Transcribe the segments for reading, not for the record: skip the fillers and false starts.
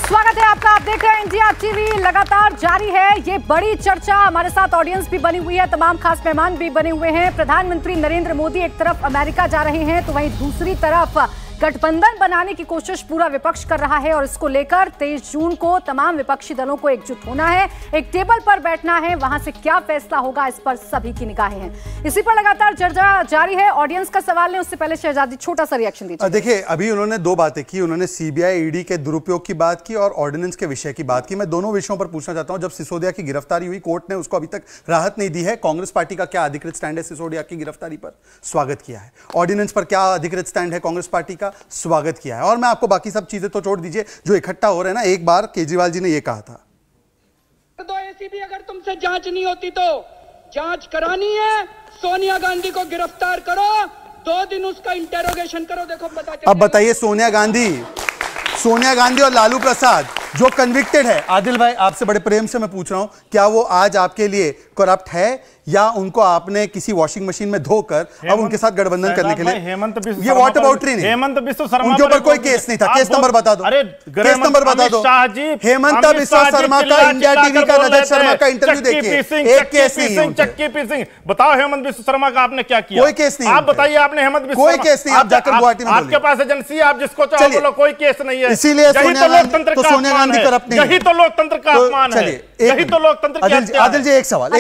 स्वागत है आपका। आप देख रहे हैं इंडिया टीवी। लगातार जारी है ये बड़ी चर्चा। हमारे साथ ऑडियंस भी बनी हुई है, तमाम खास मेहमान भी बने हुए हैं। प्रधानमंत्री नरेंद्र मोदी एक तरफ अमेरिका जा रहे हैं तो वहीं दूसरी तरफ गठबंधन बनाने की कोशिश पूरा विपक्ष कर रहा है और इसको लेकर 23 जून को तमाम विपक्षी दलों को एकजुट होना है, एक टेबल पर बैठना है। वहां से क्या फैसला होगा इस पर सभी की निगाहें हैं। इसी पर लगातार चर्चा जारी है। ऑडियंस का सवाल है, उससे पहले शहजादी छोटा सा रिएक्शन दीजिए। देखिए, अभी उन्होंने दो बातें की। उन्होंने सीबीआई ईडी के दुरुपयोग की बात की और ऑर्डिनेंस के विषय की बात की। मैं दोनों विषयों पर पूछना चाहता हूं। जब सिसोदिया की गिरफ्तारी हुई, कोर्ट ने उसको अभी तक राहत नहीं दी है। कांग्रेस पार्टी का क्या अधिकृत स्टैंड है सिसोदिया की गिरफ्तारी पर? स्वागत किया है। ऑर्डिनेंस पर क्या अधिकृत स्टैंड है कांग्रेस पार्टी का? स्वागत किया है। और मैं आपको बाकी सब चीजें तो छोड़ दीजिए, जो इकट्ठा हो रहे हैं ना। एक बार केजरीवाल जी ने यह कहा था, तो एसीबी अगर तुमसे जांच नहीं होती तो जांच करानी है, सोनिया गांधी को गिरफ्तार करो, 2 दिन उसका इंटेरोगेशन करो, देखो पता चलेगा। अब बताइए, सोनिया गांधी और लालू प्रसाद जो कन्विक्टेड है, आदिल भाई आपसे बड़े प्रेम से मैं पूछ रहा हूं, क्या वो आज आपके लिए करप्ट है या उनको आपने किसी वॉशिंग मशीन में धोकर अब उनके साथ गठबंधन करने के लिए? ये वॉट अबाउटरी नहीं, हेमंत बिस्व शर्मा उनके ऊपर कोई केस नहीं था। केस नंबर बता दो। केस नंबर बता दो। हेमंत बिस्व शर्मा का इंडिया टीवी का रजत शर्मा का इंटरव्यू देखिए, एक केस नहीं है। चक्की पीसिंग बताओ, हेमंत बिस्व शर्मा का आपने क्या किया? कोई केस नहीं। आप बताइए, आपने हेमंत बिस्व कोई केस नहीं। आप जाकर गुवाहाटी में आपके पास एजेंसी है, आप जिसको चाहो बोलो, कोई केस नहीं है। इसीलिए सोनिया गांधी करप्ट नहीं है। यही तो लोकतंत्र का अपमान है। यही तो लोकतंत्र की हत्या है। आदिल जी, एक सवाल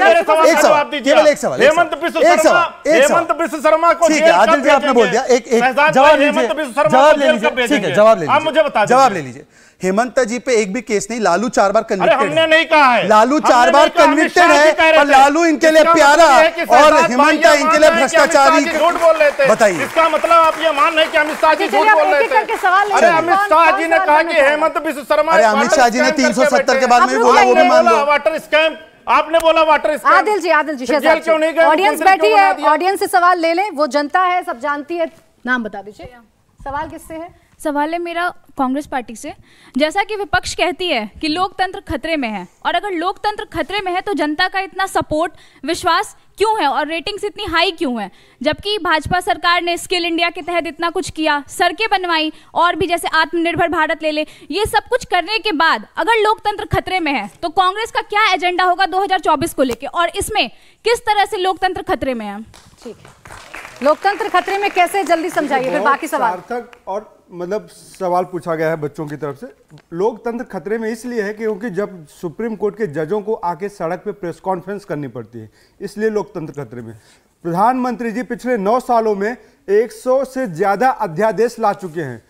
केवल एक सवाल। हेमंत बिस्व शर्मा को ठीक है, आदिल जी आपने बोल दिया। एक जवाब लीजिए। ठीक है, जवाब ले लीजिए। आप मुझे बता जवाब ले लीजिए। हेमंत जी पे एक भी केस नहीं। लालू 4 बार कन्विक्टेड है। हमने नहीं कहा है। लालू 4 बार कन्विक्टेड है और लालू इनके लिए प्यारा और हेमंत इनके लिए भ्रष्टाचारी। झूठ बोल रहे थे। बताइए, इसका मतलब आप ये मान रहे हैं कि अमित शाह जी झूठ बोल रहे थे? अरे अमित शाह जी ने कहा कि हेमंत बिस्व शर्मा, अरे अमित शाह जी ने 370 के बारे में भी बोला, वो भी मान लो। वाटर स्कैम आपने बोला, वाटर स्कैम। आदिल जी ऑडियंस बैठी है, ऑडियंस से सवाल ले लें। वो जनता है, सब जानती है। नाम बता दीजिए। सवाल किससे है? सवाल है मेरा कांग्रेस पार्टी से। जैसा कि विपक्ष कहती है कि लोकतंत्र खतरे में है, और अगर लोकतंत्र खतरे में है तो जनता का इतना सपोर्ट, विश्वास क्यों है और रेटिंग्स इतनी हाई क्यों है? जबकि भाजपा सरकार ने स्किल इंडिया के तहत इतना कुछ किया, सड़कें बनवाई, और भी जैसे आत्मनिर्भर भारत ले ले, ये सब कुछ करने के बाद अगर लोकतंत्र खतरे में है तो कांग्रेस का क्या एजेंडा होगा 2024 को लेकर, और इसमें किस तरह से लोकतंत्र खतरे में है? ठीक है, लोकतंत्र खतरे में कैसे, जल्दी समझाइए, फिर बाकी सवाल। सार्थक और मतलब सवाल पूछा गया है बच्चों की तरफ से। लोकतंत्र खतरे में इसलिए है क्योंकि जब सुप्रीम कोर्ट के जजों को आके सड़क पे प्रेस कॉन्फ्रेंस करनी पड़ती है, इसलिए लोकतंत्र खतरे में। प्रधानमंत्री जी पिछले 9 सालों में 100 से ज्यादा अध्यादेश ला चुके हैं,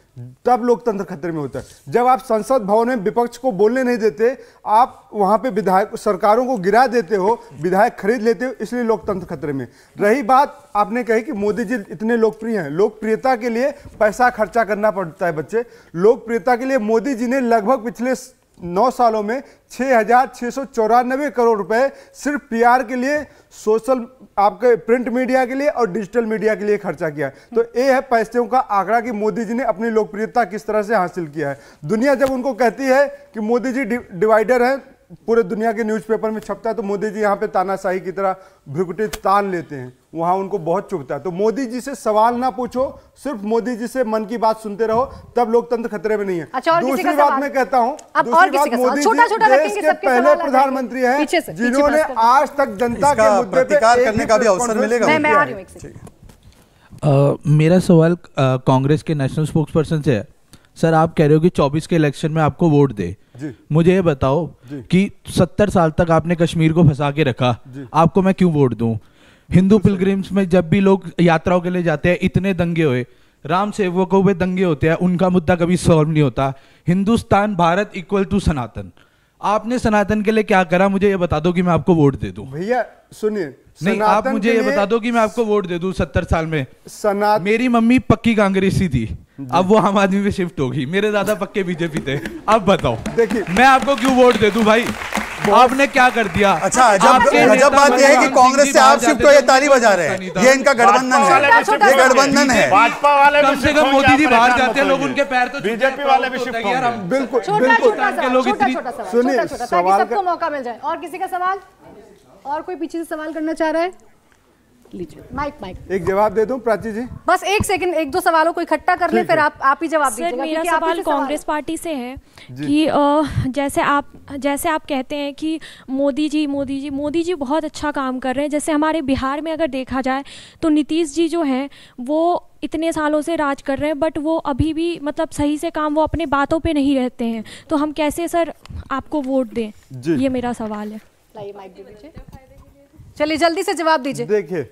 तब लोकतंत्र खतरे में होता है। जब आप संसद भवन में विपक्ष को बोलने नहीं देते, आप वहां पे विधायक सरकारों को गिरा देते हो, विधायक खरीद लेते हो, इसलिए लोकतंत्र खतरे में। रही बात आपने कही कि मोदी जी इतने लोकप्रिय हैं, लोकप्रियता के लिए पैसा खर्चा करना पड़ता है बच्चे। लोकप्रियता के लिए मोदी जी ने लगभग पिछले 9 सालों में 6,694 करोड़ रुपए सिर्फ पीआर के लिए, सोशल आपके प्रिंट मीडिया के लिए और डिजिटल मीडिया के लिए खर्चा किया है। तो ये है पैसों का आंकड़ा कि मोदी जी ने अपनी लोकप्रियता किस तरह से हासिल किया है। दुनिया जब उनको कहती है कि मोदी जी डिवाइडर हैं, पूरे दुनिया के न्यूज़पेपर में छपता है, तो मोदी जी यहाँ पे तानाशाही की तरह भ्रुकुटी तान लेते हैं, वहां उनको बहुत चुभता है। तो मोदी जी से सवाल ना पूछो, सिर्फ मोदी जी से मन की बात सुनते रहो, तब लोकतंत्र खतरे में नहीं है। अच्छा, दूसरी बात मैं कहता हूँ, मोदी जी देश के पहले प्रधानमंत्री हैं जिन्होंने आज तक जनता के मुद्दे पे प्रतिकार करने का भी अवसर मिलेगा। मेरा सवाल कांग्रेस के नेशनल स्पोक्स पर्सन से है। सर, आप कह रहे हो कि 24 के इलेक्शन में आपको वोट दे। मुझे ये बताओ कि 70 साल तक आपने कश्मीर को फंसा के रखा, आपको मैं क्यों वोट दूं? हिंदू पिलग्रिम्स में जब भी लोग यात्राओं के लिए जाते हैं, इतने दंगे हुए, राम सेवकों पे दंगे होते हैं, उनका मुद्दा कभी सॉल्व नहीं होता। हिंदुस्तान भारत इक्वल टू सनातन, आपने सनातन के लिए क्या करा? मुझे ये बता दो कि मैं आपको वोट दे दूं। भैया सुनिए, नहीं, आप मुझे ये बता दो कि मैं आपको वोट दे दूं 70 साल में। मेरी मम्मी पक्की कांग्रेसी थी, अब वो आम आदमी में शिफ्ट होगी। मेरे दादा पक्के बीजेपी थे। अब बताओ, देखिए मैं आपको क्यों वोट दे दूं भाई? आपने क्या कर दिया? अच्छा, जब बात यह है कि कांग्रेस से आप शिफ्ट हो, ये ताली बजा रहे हैं, ये इनका गठबंधन है, ये गठबंधन है। भाजपा वाले कम से कम मोदी जी बाहर जाते हैं, लोग उनके पैर तो बीजेपी वाले भी शिफ्ट होंगे। बिल्कुल सुनिए, सबको मौका मिल जाए। और किसी का सवाल? और कोई पीछे से सवाल करना चाह रहा है? लीजिए माइक एक जवाब दे दूं प्राची जी? बस एक सेकंड, एक दो सवालों को इकट्ठा कर ले, फिर आप ही जवाब दीजिएगा। मेरा सवाल कांग्रेस पार्टी से है कि जैसे आप कहते हैं कि मोदी जी बहुत अच्छा काम कर रहे हैं। जैसे हमारे बिहार में अगर देखा जाए तो नीतीश जी जो हैं वो इतने सालों से राज कर रहे हैं, बट वो अभी भी मतलब सही से काम, वो अपने बातों पे नहीं रहते हैं। तो हम कैसे सर आपको वोट दें, ये मेरा सवाल है। लाइए माइक दे दीजिए, चलिए जल्दी से जवाब दीजिए। देखिए,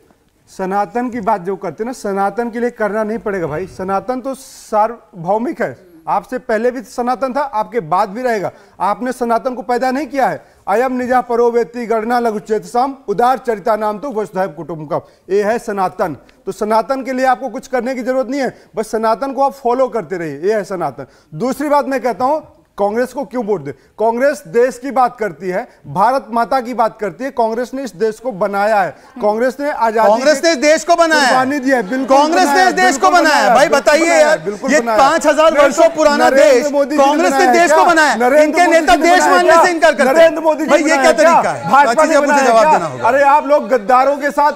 सनातन की बात जो करते हैं ना, सनातन के लिए करना नहीं पड़ेगा भाई। सनातन तो सार्वभौमिक है, आपसे पहले भी सनातन था, आपके बाद भी रहेगा। आपने सनातन को पैदा नहीं किया है। अयम निजा परोवेति गणना लघुचेतसाम उदार चरिता नाम तो वसुधैव कुटुंबकम, ये है सनातन। तो सनातन के लिए आपको कुछ करने की जरूरत नहीं है, बस सनातन को आप फॉलो करते रहिए, ये है सनातन। दूसरी बात मैं कहता हूं, कांग्रेस को क्यों वोट दे? कांग्रेस देश की बात करती है, भारत माता की बात करती है। कांग्रेस ने इस देश को बनाया है, कांग्रेस ने आजादी, कांग्रेस ने इस देश को बनाया है, कांग्रेस ने इस देश को बनाया है। भाई बताइए यार, ये 5000 वर्षों पुराना देश कांग्रेस ने देश को बनाया। इनके नेता देश मानने से इनकार करते हैं। नरेंद्र मोदी भाई ये क्या तरीका है? भाजपा ने मुझे जवाब देना होगा। अरे आप लोग गद्दारों के साथ,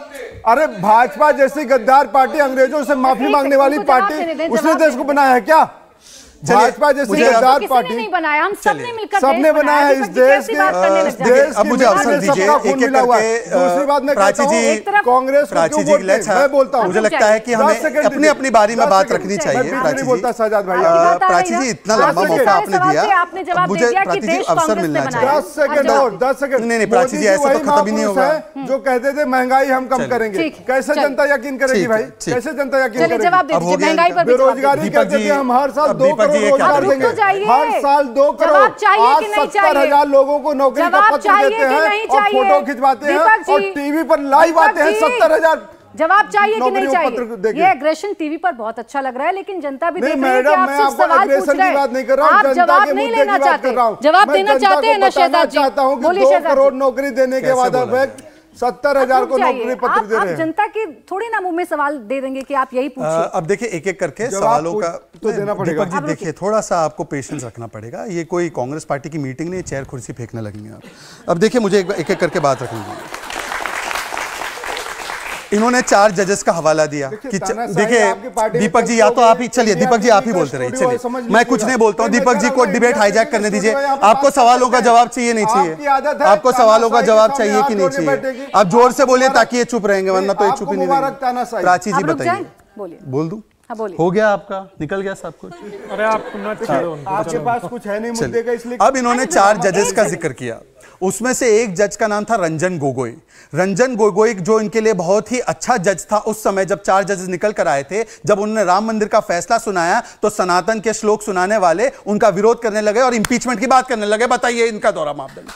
अरे भाजपा जैसी गद्दार पार्टी, अंग्रेजों से माफी मांगने वाली पार्टी, उसने देश को बनाया है क्या? भाजपा जैसी गद्दार पार्टी नहीं बनाया, हम सबने मिलकर सबने बनाया इस देश के। अब मुझे अवसर दीजिए एक एक करके। दूसरी बात मैं कहता हूं, कांग्रेस प्राची जी, मैं बोलता हूं, मुझे लगता है कि हमें अपनी अपनी बारी में बात रखनी चाहिए। प्राची जी, शहजाद भाई, प्राची जी इतना लंबा मौका आपने दिया, मुझे प्राची जी अवसर मिलना चाहिए। 10 सेकंड और 10 सेकंड। नहीं प्राची जी, ऐसा तो खत्म ही नहीं होगा। जो कहते थे महंगाई हम कम करेंगे, कैसे जनता यकीन करेगी भाई? कैसे जनता यकीन करेगी? जवाब दीजिए, महंगाई पर बेरोजगारी कहते थे हम हर साल 2 करोड़ रोजगार देंगे, हर साल 2 करोड़। आज 70,000 लोगों को नौकरी का पत्र देते हैं और फोटो खिंचवाते हैं और टीवी पर लाइव आते हैं 70,000। जवाब चाहिए कि नहीं चाहिए? ये एग्रेशन टीवी पर बहुत अच्छा लग रहा है, लेकिन जनता भी देख रही है कि आप सिर्फ सवाल पूछ रहे हैं, आप जवाब नहीं लेना चाहते। जवाब देना चाहते हैं ना शहजाद जी? चाहता हूं कि 2 करोड़ नौकरी देने के बाद 70,000 को नौकरी पत्र दे रहे हैं। जनता के थोड़ी ना मुंह में सवाल दे देंगे कि आप यही पूछिए। अब देखिए एक एक करके सवालों का तो देना पड़ेगा। दीपक जी देखिए, थोड़ा सा आपको पेशेंस रखना पड़ेगा। ये कोई कांग्रेस पार्टी की मीटिंग नहीं, चेयर कुर्सी फेंकने लगेंगे आप। अब देखिए, मुझे एक एक करके बात रखनी है। इन्होंने 4 जजेस का हवाला दिया कि देखिए दीपक जी, या तो आप ही चलिए, दीपक जी आप ही बोलते रहिए, चलिए मैं कुछ नहीं बोलता हूं। दीपक जी को डिबेट हाईजैक करने दीजिए। आपको सवालों का जवाब चाहिए नहीं चाहिए? आपको सवालों का जवाब चाहिए कि नहीं चाहिए? आप जोर से बोलिए ताकि ये चुप रहेंगे, वरना तो ये चुप ही नहीं रहेंगे। प्राची जी बताइए, बोल दूं? हो गया आपका, निकल गया सब कुछ? अरे आपके पास कुछ है नहीं मुद्दे का, इसलिए। अब इन्होंने 4 जजेस का जिक्र किया, उसमें से एक जज का नाम था रंजन गोगोई। रंजन गोगोई जो इनके लिए बहुत ही अच्छा जज था उस समय जब 4 जजेस निकल कर आए थे, जब उन्होंने राम मंदिर का फैसला सुनाया तो सनातन के श्लोक सुनाने वाले उनका विरोध करने लगे और इंपीचमेंट की बात करने लगे। बताइए इनका दोहरा मापदंड।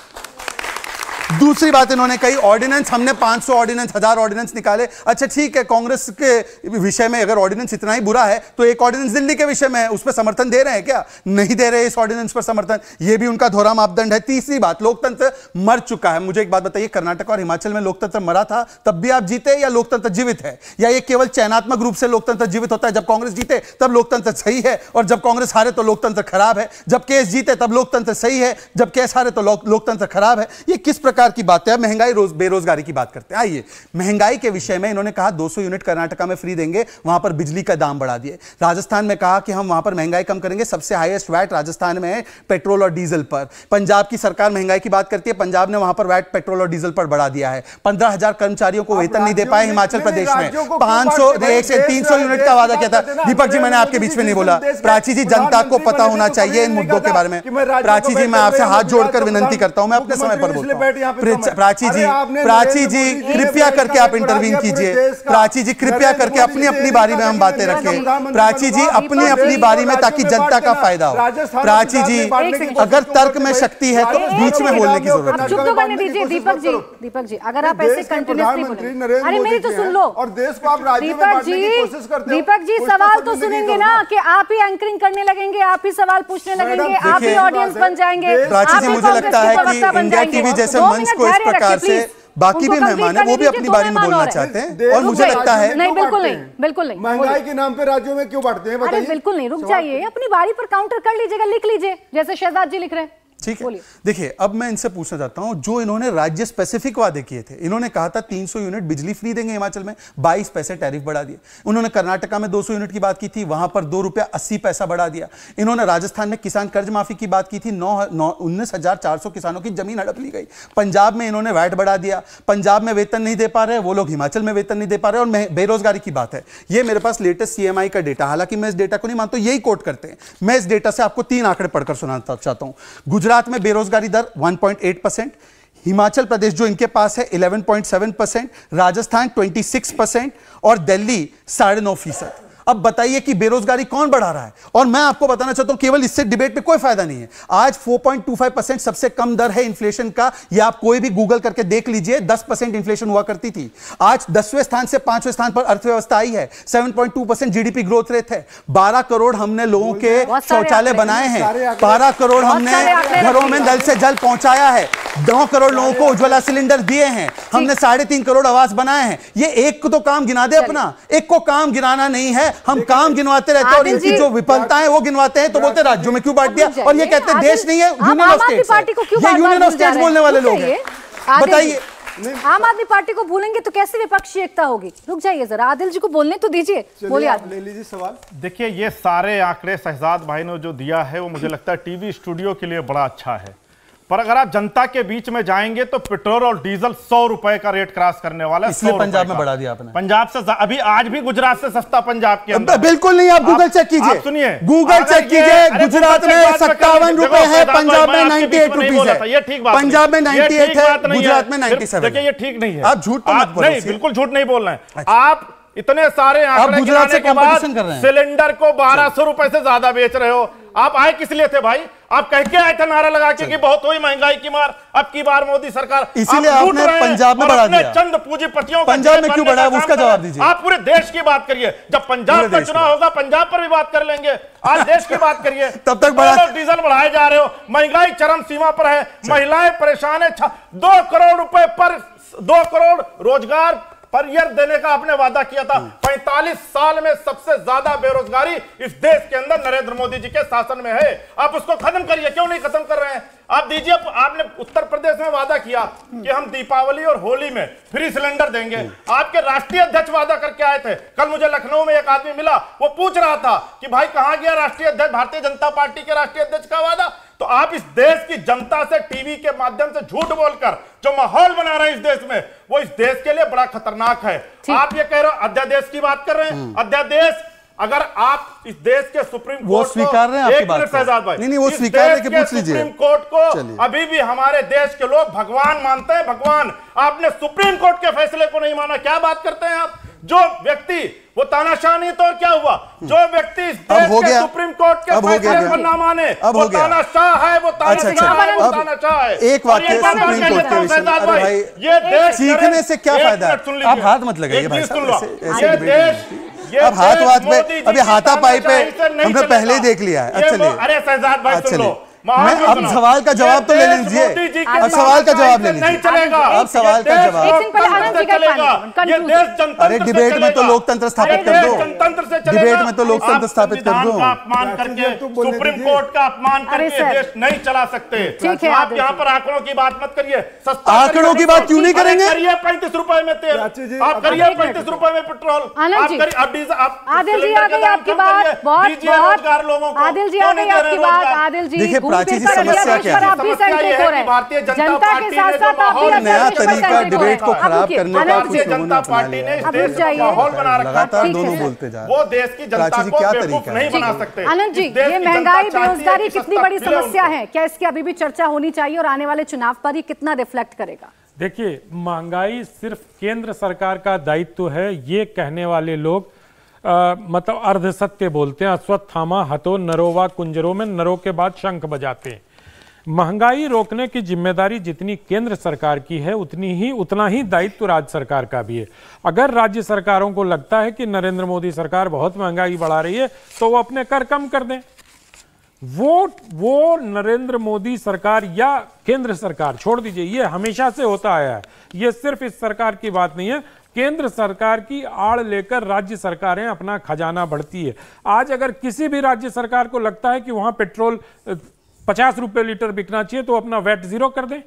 दूसरी बात इन्होंने कही, ऑर्डिनेंस, हमने 500 ऑर्डिनेंस, 1000 ऑर्डिनेंस निकाले। अच्छा ठीक है, कांग्रेस के विषय में अगर ऑर्डिनेंस इतना ही बुरा है तो एक ऑर्डिनेंस दिल्ली के विषय में है, उस पर समर्थन दे रहे हैं क्या? नहीं दे रहे इस ऑर्डिनेंस पर समर्थन, यह भी उनका दोहरा मापदंड है। तीसरी बात, लोकतंत्र मर चुका है। मुझे एक बात बताइए, कर्नाटक और हिमाचल में लोकतंत्र मरा था तब भी आप जीते, या लोकतंत्र जीवित है? या ये केवल चयनात्मक रूप से लोकतंत्र जीवित होता है, जब कांग्रेस जीते तब लोकतंत्र सही है और जब कांग्रेस हारे तो लोकतंत्र खराब है? जब केस जीते तब लोकतंत्र सही है, जब केस हारे तो लोकतंत्र खराब है? ये किस प्रकार की बात है? महंगाई बेरोजगारी की बात करते हैं। आइए महंगाई के विषय में इन्होंने कहा 200 यूनिट कर्नाटका में फ्री देंगे, वहां पर बिजली का दाम बढ़ा दिए। राजस्थान में कहा कि हम वहां पर महंगाई कम करेंगे, सबसे हाईएस्ट वैट राजस्थान में है पेट्रोल और डीजल पर। पंजाब की सरकार महंगाई की बात करती है, पंजाब ने वहां पर वैट पेट्रोल और डीजल पर बढ़ा दिया है। 15,000 कर्मचारियों को वेतन नहीं दे पाए हिमाचल प्रदेश में। 500 300 यूनिट का वादा किया था। दीपक जी मैंने आपके बीच में नहीं बोला। प्राची जी, जनता को पता होना चाहिए इन मुद्दों के बारे में। प्राची जी, मैं आपसे हाथ जोड़कर विनंती करता हूं, मैं अपने समय पर बोलता हूं। प्राची जी कृपया करके आप इंटरवीन कीजिए। प्राची जी कृपया करके अपनी अपनी बारी में हम बातें रखें। प्राची जी अपनी अपनी बारी में, ताकि जनता का फायदा हो। प्राची जी, अगर तर्क में शक्ति है तो बीच में बोलने की जरूरत है। चुप तो करने दीजिए दीपक जी। दीपक जी, अगर आप ऐसे कंटिन्यूअसली बोलेंगे, अरे मेरी तो सुन लो। और देश को आप राज्य में बांटने की कोशिश करते हो। दीपक जी सवाल तो सुनेंगे ना, कि आप ही एंकरिंग करने लगेंगे, आप ही सवाल पूछने लगेंगे, आप ही ऑडियंस बन जाएंगे। प्राची जी, मुझे लगता है कि इंडिया टीवी जैसे मंच को इस प्रकार से बाकी भी मेहमान है, वो भी अपनी बारी में बोलना चाहते हैं और मुझे लगता है नहीं, बिल्कुल नहीं, बिल्कुल नहीं। महंगाई के नाम पे राज्यों में क्यों बांटते हैं बताइए? बिल्कुल नहीं, रुक जाइए, अपनी बारी पर काउंटर कर लीजिएगा, लिख लीजिए जैसे शहजाद जी लिख रहे हैं। ठीक है, देखिए अब मैं इनसे पूछना चाहता हूं, जो इन्होंने राज्य स्पेसिफिक वादे किए थे, इन्होंने कहा था 300 यूनिट बिजली फ्री देंगे हिमाचल में, 22 पैसे टैरिफ बढ़ा दिए। उन्होंने कर्नाटका में 200 यूनिट की बात की थी, वहां पर 2 रुपया 80 पैसा बढ़ा दिया। इन्होंने राजस्थान में किसान कर्ज माफी की बात की थी, 19,400 किसानों की जमीन हड़प ली गई। पंजाब में इन्होंने वैट बढ़ा दिया, पंजाब में वेतन नहीं दे पा रहे वो लोग, हिमाचल में वेतन नहीं दे पा रहे, और बेरोजगारी की बात है। ये मेरे पास लेटेस्ट सीएमआई का डेटा, हालांकि मैं इस डेटा को नहीं मानता, यही कोट करते हैं। मैं इस डेटा से आपको 3 आंकड़े पढ़कर सुनाना चाहता हूं। गुजरात में बेरोजगारी दर 1.8%, हिमाचल प्रदेश जो इनके पास है 11.7%, राजस्थान 26% और दिल्ली 9.5%। अब बताइए कि बेरोजगारी कौन बढ़ा रहा है? और मैं आपको बताना चाहता हूं, केवल इससे डिबेट में कोई फायदा नहीं है। आज 4.25% सबसे कम दर है इन्फ्लेशन का, या आप कोई भी गूगल करके देख लीजिए, 10% इन्फ्लेशन हुआ करती थी। आज 10वें स्थान से 5वें स्थान पर अर्थव्यवस्था आई है, 7.2% जीडीपी ग्रोथ रेट है। 12 करोड़ हमने लोगों के शौचालय बनाए हैं, 12 करोड़ हमने घरों में नल से जल पहुंचाया है, 9 करोड़ लोगों को उज्ज्वला सिलेंडर दिए हैं, हमने 3.5 करोड़ आवास बनाए हैं। ये एक को तो काम गिना दे अपना, एक को काम गिनाना नहीं है। हम काम गिनवाते रहते हैं और इनकी जो विफलता है वो गिनवाते हैं, तो बोलते राज्यों में क्यों बांट दिया, और ये कहते हैं देश नहीं है, यूनियन ऑफ स्टेट्स है। ये यूनियन ऑफ स्टेट्स बोलने वाले लोग हैं। बताइए, आम आदमी पार्टी को भूलेंगे तो कैसे विपक्षी एकता होगी? रुक जाइए जरा, आदिल जी को बोलने तो दीजिए, बोलिए। ले लीजिए सवाल। देखिए, ये सारे आंकड़े शहजाद भाई ने जो दिया है वो मुझे लगता है टीवी स्टूडियो के लिए बड़ा अच्छा है, पर अगर आप जनता के बीच में जाएंगे तो पेट्रोल और डीजल 100 रुपए का रेट क्रॉस करने वाला है। इसलिए पंजाब में बढ़ा दिया आपने। पंजाब से अभी आज भी गुजरात से सस्ता पंजाब के अंदर बिल्कुल नहीं। आप गूगल चेक कीजिए, सुनिए, गूगल चेक कीजिए, गुजरात में 57 रुपए है, पंजाब में 98 रुपीज है। ये ठीक बात, पंजाब में 98 है, गुजरात में 97। देखिए ये ठीक नहीं है, आप झूठ तो मत बोलिए। नहीं, बिल्कुल झूठ नहीं बोल रहे हैं आप। इतने सारे आंकड़े गुजरात से कंपटीशन कर रहे हैं, सिलेंडर को 1200 रुपए से ज्यादा बेच रहे हो। आप आए किस लिए थे भाई? आप कह के आए थे नारा लगा के कि बहुत हुई महंगाई की मार, अब की बार मोदी सरकार, इसीलिए आपने पंजाब में बढ़ा दिया। चंद पूंजीपतियों पंजाब में क्यों बढ़ा, उसका जवाब दीजिए। आप पूरे देश की बात करिए, जब पंजाब का चुनाव होगा पंजाब पर भी बात कर लेंगे, आज देश की बात करिए। तब तक बढ़ा, डीजल बढ़ाए जा रहे हो, महंगाई चरम सीमा पर है, महिलाएं परेशान है। 2 करोड़ रुपए पर 2 करोड़ रोजगार पर ईयर देने का आपने वादा किया था। 45 साल में सबसे ज्यादा बेरोजगारी इस देश के अंदर नरेंद्र मोदी जी के शासन में है। आप उसको खत्म करिए, क्यों नहीं खत्म कर रहे हैं? आप दीजिए। आपने उत्तर प्रदेश में वादा किया कि हम दीपावली और होली में फ्री सिलेंडर देंगे। आपके राष्ट्रीय अध्यक्ष वादा करके आए थे। कल मुझे लखनऊ में एक आदमी मिला, वो पूछ रहा था कि भाई कहां गया राष्ट्रीय अध्यक्ष, भारतीय जनता पार्टी के राष्ट्रीय अध्यक्ष का वादा? तो आप इस देश की जनता से टीवी के माध्यम से झूठ बोलकर जो माहौल बना रहे हैं इस देश में, वो इस देश के लिए बड़ा खतरनाक है। आप ये कह रहे हो अध्यादेश की बात कर रहे हैं। अध्यादेश, अगर आप इस देश के सुप्रीम कोर्ट वो स्वीकार रहे हैं आपकी बात को? नहीं, वो स्वीकार है कि पूछ लीजिए। सुप्रीम कोर्ट को अभी भी हमारे देश के लोग भगवान मानते हैं, भगवान। आपने सुप्रीम कोर्ट के फैसले को नहीं माना, क्या बात करते हैं आप? जो व्यक्ति वो तानाशाह नहीं तो क्या हुआ? जो व्यक्ति इस देश के सुप्रीम कोर्ट के फैसले को ना माने वो तानाशाह है, वो तानाशाह है। एक वाक्य सुप्रीम कोर्ट के विषय में, अरे भाई ये देश सीखने से क्या फायदा है? आप हाथ मत लगाइए भाई साहब, ये देश अब हाथ पे, अभी हाथापाई पे हमने पहले ही देख लिया है। चलिए, अरे शहजाद भाई सुन लो, मैं अब सवाल का जवाब तो ले लीजिए, अब सवाल का जवाब ले लीजिए। नहीं चलेगा, अब सवाल का जवाब। अरे डिबेट में तो लोकतंत्र स्थापित कर दो, डिबेट में तो लोकतंत्र स्थापित कर दो। अपमान करके सुप्रीम कोर्ट का अपमान करके देश नहीं चला सकते। आप यहाँ पर आंकड़ों की बात मत करिए। आंकड़ों की बात क्यों नहीं करेंगे? करिए 35 रुपए में तेल, आप करिए 35 रुपए में पेट्रोल, आप करिए। आदिल जी आ गई आपकी बात, बहुत रोजगार लोगों को। आदिल जी आ गई आपकी बात। आदिल जी, देखिए प्राची जी समस्या क्या है? भारतीय जनता के साथ साथ आप भी नया तरीका डिबेट को खराब करने का भारतीय जनता पार्टी ने देश का माहौल बना रखा है। लगातार दोनों बोलते जा रहे हैं। वो देश की जनता को बेवकूफ नहीं बना सकते। आनंद जी, ये महंगाई बेरोजगारी कितनी बड़ी समस्या है, क्या इसकी अभी भी चर्चा होनी चाहिए और आने वाले चुनाव पर ही कितना रिफ्लेक्ट करेगा? देखिए, महंगाई सिर्फ केंद्र सरकार का दायित्व है, ये कहने वाले लोग मतलब अर्धसत्य बोलते हैं। अश्वत्थामा हतो नरोवा कुंजरों में नरों के बाद शंख बजाते हैं। महंगाई रोकने की जिम्मेदारी जितनी केंद्र सरकार की है उतना ही दायित्व राज्य सरकार का भी है। अगर राज्य सरकारों को लगता है कि नरेंद्र मोदी सरकार बहुत महंगाई बढ़ा रही है तो वो अपने कर कम कर दें। वो नरेंद्र मोदी सरकार या केंद्र सरकार, छोड़ दीजिए, ये हमेशा से होता आया है, ये सिर्फ इस सरकार की बात नहीं है। केंद्र सरकार की आड़ लेकर राज्य सरकारें अपना खजाना बढ़ती है। आज अगर किसी भी राज्य सरकार को लगता है कि वहां पेट्रोल 50 रुपए लीटर बिकना चाहिए तो अपना वैट जीरो कर दें।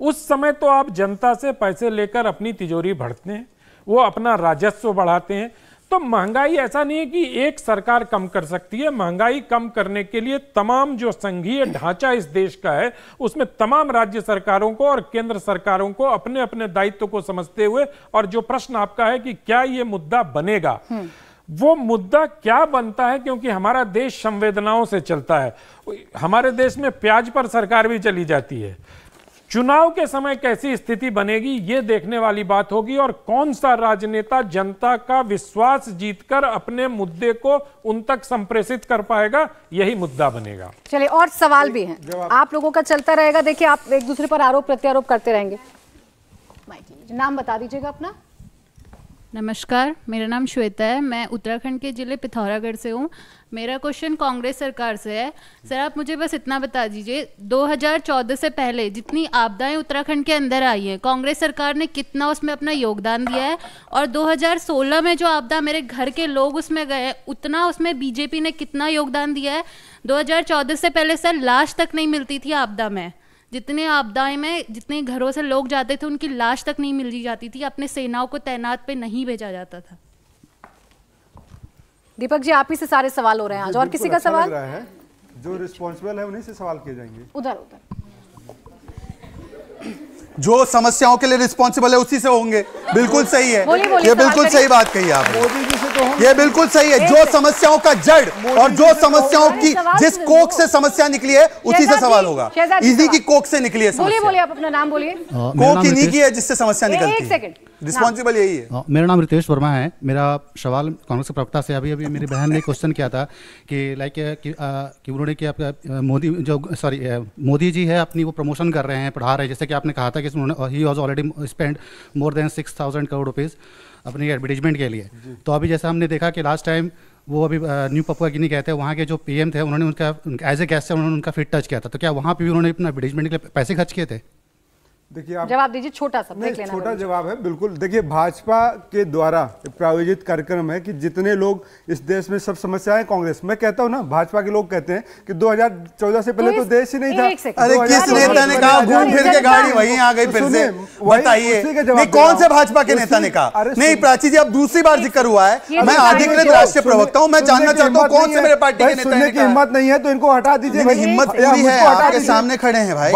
उस समय तो आप जनता से पैसे लेकर अपनी तिजोरी भरते हैं, वो अपना राजस्व बढ़ाते हैं। तो महंगाई ऐसा नहीं है कि एक सरकार कम कर सकती है। महंगाई कम करने के लिए तमाम जो संघीय ढांचा इस देश का है, उसमें तमाम राज्य सरकारों को और केंद्र सरकारों को अपने अपने दायित्व को समझते हुए, और जो प्रश्न आपका है कि क्या ये मुद्दा बनेगा, वो मुद्दा क्या बनता है, क्योंकि हमारा देश संवेदनाओं से चलता है। हमारे देश में प्याज पर सरकार भी चली जाती है। चुनाव के समय कैसी स्थिति बनेगी ये देखने वाली बात होगी, और कौन सा राजनेता जनता का विश्वास जीतकर अपने मुद्दे को उन तक संप्रेषित कर पाएगा, यही मुद्दा बनेगा। चलिए, और सवाल भी हैं, आप लोगों का चलता रहेगा। देखिए, आप एक दूसरे पर आरोप प्रत्यारोप करते रहेंगे। नाम बता दीजिएगा अपना। नमस्कार, मेरा नाम श्वेता है, मैं उत्तराखंड के जिले पिथौरागढ़ से हूँ। मेरा क्वेश्चन कांग्रेस सरकार से है। सर, आप मुझे बस इतना बता दीजिए, 2014 से पहले जितनी आपदाएं उत्तराखंड के अंदर आई हैं, कांग्रेस सरकार ने कितना उसमें अपना योगदान दिया है, और 2016 में जो आपदा मेरे घर के लोग उसमें गए, उतना उसमें बीजेपी ने कितना योगदान दिया है। 2014 से पहले सर लाश तक नहीं मिलती थी आपदा में, जितने आपदाएं में जितने घरों से लोग जाते थे उनकी लाश तक नहीं मिल जाती थी, अपने सेनाओं को तैनात पे नहीं भेजा जाता था। दीपक जी, आप ही से सारे सवाल हो रहे हैं आज, और किसी का सवाल? लग रहा है, जो रिस्पॉन्सिबल है उन्हीं से सवाल किए जाएंगे। उधर जो समस्याओं के लिए रिस्पॉन्सिबल है उसी से होंगे। बिल्कुल सही है, ये बिल्कुल सही बात कही आपने, मोदी जी से तो ये बिल्कुल सही है। जो समस्याओं का जड़ और जो समस्याओं की जिस कोख से समस्या निकली है उसी से सवाल होगा। इसी की कोख से निकली है समस्या। बोलिए, आप अपना नाम बोलिए। कोख इन्हीं की है जिससे समस्या निकलती है, रिस्पॉन्सिबल यही है। मेरा नाम रितेश वर्मा है। मेरा सवाल कांग्रेस के प्रवक्ता से, अभी मेरी बहन ने क्वेश्चन किया था कि लाइक कि उन्होंने कि मोदी जी है अपनी वो प्रमोशन कर रहे हैं, पढ़ा रहे हैं, जैसे कि आपने कहा था कि he was already spend more than 6,000 crore rupees अपनी एडवर्टीजमेंट के लिए। तो अभी जैसा हमने देखा कि लास्ट टाइम वो अभी न्यू पपुआ गिनी कहते हैं, वहाँ के जो पीएम थे उन्होंने उनका एज ए गेस्ट से उन्होंने उनका फिट टच किया था। तो क्या वहाँ पे भी उन्होंने अपना एडवर्टीजमेंट के लिए पैसे खर्च किए थे? देखिए, आप जवाब दीजिए, छोटा सा ब्रेक लेना। छोटा जवाब है, बिल्कुल। देखिए, भाजपा के द्वारा प्रायोजित कार्यक्रम है कि जितने लोग इस देश में सब समस्याएं कांग्रेस, मैं कहता हूं ना, भाजपा के लोग कहते हैं कि 2014 से पहले तो देश ही नहीं था। अरे किस नेता ने कहा? घूम फिर के गाड़ी वहीं आ गई फिर से, बताइए। नहीं, कौन से भाजपा के नेता ने कहा? नहीं प्राची जी, अब दूसरी बार जिक्र हुआ है। मैं अधिकृत राष्ट्रीय प्रवक्ता हूं, मैं जानना चाहता हूं कौन से मेरे पार्टी के नेता ने कहा। हिम्मत नहीं है तो इनको हटा दीजिए। हिम्मत पूरी है, आपके सामने खड़े हैं भाई।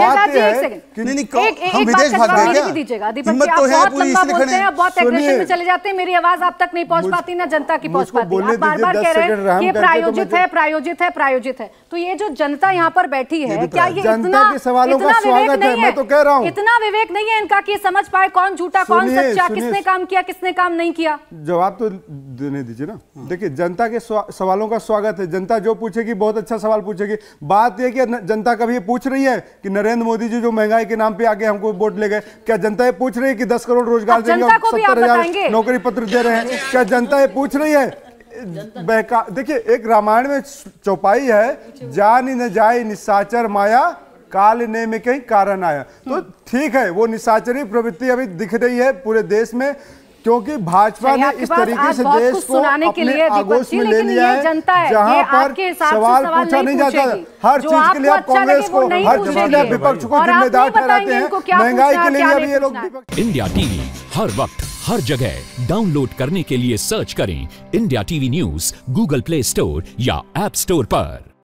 हम विदेश भाग गए क्या? दीजिएगा दीपक जी, आप बहुत लंबा बोलते हैं, बहुत एग्रेशन में चले जाते हैं, मेरी आवाज आप तक नहीं पहुंच पाती, ना जनता की पहुंच पाती। आप बार-बार कह रहे हैं कि प्रायोजित है, प्रायोजित है, प्रायोजित है। तो ये जो जनता यहाँ पर बैठी है, क्या ये इतना विवेक नहीं है? तो कह रहा हूं, इतना विवेक नहीं है इनका कि समझ पाए कौन झूठा कौन सच्चा, किसने काम किया किसने काम नहीं किया। जवाब तो देने दीजिए ना। देखिए, जनता के सवालों का स्वागत है। जनता जो पूछेगी बहुत अच्छा सवाल पूछेगी। बात यह कि जनता कभी ये पूछ रही है कि नरेंद्र मोदी जी जो महंगाई के नाम पे आके हमको वोट ले गए, क्या जनता ये पूछ रही है कि 10 करोड़ रोजगार देंगे और 70,000 नौकरी पत्र दे रहे हैं? क्या जनता ये पूछ रही है? देखिए, एक रामायण में चौपाई है, जानी न जाए निशाचर माया, काल ने में कहीं कारण आया। तो ठीक है, वो निशाचरी प्रवृत्ति अभी दिख रही है पूरे देश में, क्योंकि भाजपा ने इस तरीके से देश को अपने आगोश में ले लिया है, जहां पर सवाल पूछा नहीं जाता। हर चीज के लिए आप कांग्रेस को, हर चीज के लिए विपक्ष को जिम्मेदार ठहराते हैं। महंगाई के लिए भी ये लोग। इंडिया टीवी हर वक्त हर जगह डाउनलोड करने के लिए सर्च करें India TV news Google play store या ऐप स्टोर पर।